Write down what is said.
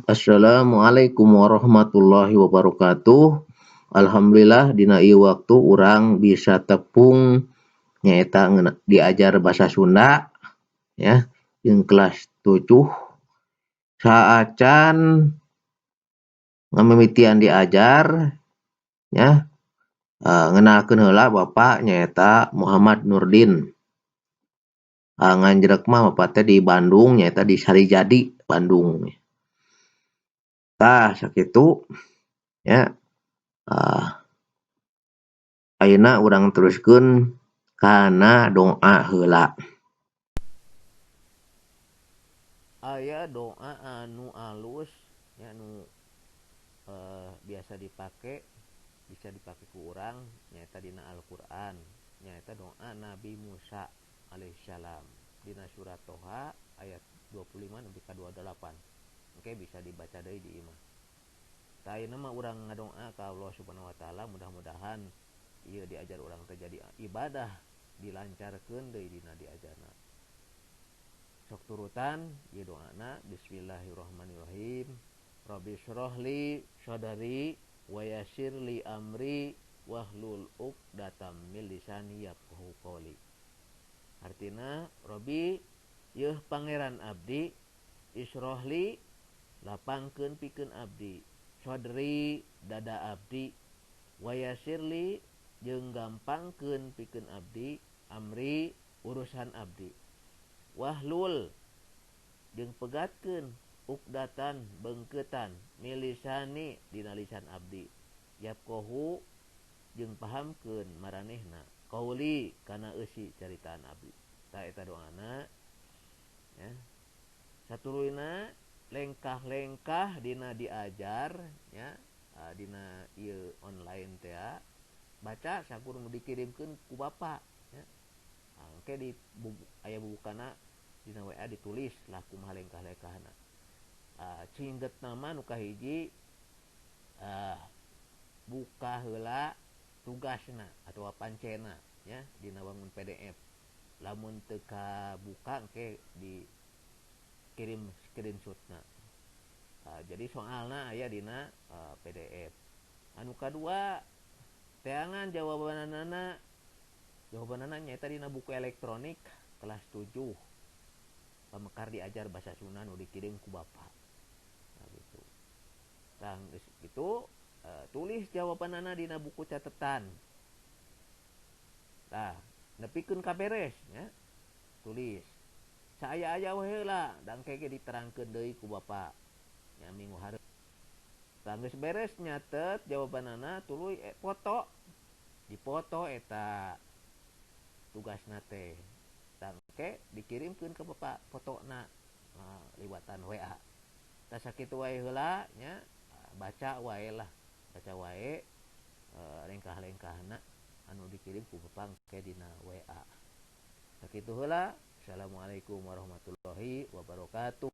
Assalamualaikum warahmatullahi wabarakatuh. Alhamdulillah dina ieu waktu urang bisa tepung nyaeta diajar basa Sunda ya jeung kelas 7 saacan ngamimitian diajar ya ngenalkeun heula Bapak nyaeta Muhammad Nurdin. Nganjrek mah Bapak teh di Bandung nyaeta di Sarijadi, Bandung. Tah sakitu ya ayeuna urang teruskeun kana doa heula. Aya doa anu alus ya nu biasa bisa dipake ku urang nyaeta dina Al-Qur'an nyaeta doa Nabi Musa alaihissalam dina surat Toha ayat 25 nepi ka 28. Oke, bisa dibaca deui di imah. Tah ayeuna mah urang ngadoa ka Allah Subhanahu wa taala mudah-mudahan ieu diajar urang teh jadi ibadah dilancarkeun deui dina diajarna. Sok turutan ieu doana bismillahirrahmanirrahim. Rabbi shrahli sadari wa yassirli amri wahlul 'uqdatam min lisani yafqahu qouli. Artina Rabbi yeuh pangeran abdi isrohli lapangkeun pikeun abdi sadri dada abdi wa yassirli jeung gampangkeun pikeun abdi amri urusan abdi wahlul jeung pegatkeun ukdatan beungkeutan milisani dina lisan abdi yafqahu jeung pahamkeun maranehna qauli kana eusi caritaan abdi. Tah eta doana ya. Satuluyna lengkah-lengkah dina diajar ya dina ieu online teh baca sakur nu dikirimkeun ku Bapa ya. Engke di aya bubukana dina WA ditulis lah kumaha lengkah-lengkahna. Cinget nama nu kahiji buka heula tugasna atau pancena ya dina wangun PDF. Lamun teu kabuka engke dikirim screenshotna. Jadi soalna aya dina PDF. Anu kadua teangan jawabanana nyaeta dina buku elektronik kelas 7 pamekar diajar basa Sunda nu dikirim ku Bapa. Nah gitu. Tah geus kitu tulis jawabanana dina buku catetan. Tah nepikeun ka beres nya. Tulis. Saaya-aya we heula da engke ge diterangkeun deui ku Bapa. Nya minggu hareup. Tah geus beres nyatet jawabanana tuluy foto. Dipoto eta tugasna teh. Tah engke dikirimkeun ka Bapa fotona liwatan WA. Tah sakitu wae heula nya baca wae lengkah-lengkahna anu dikirim ku Bapa engke dina WA. Sakitu heula. Assalamualaikum warahmatullahi wabarakatuh.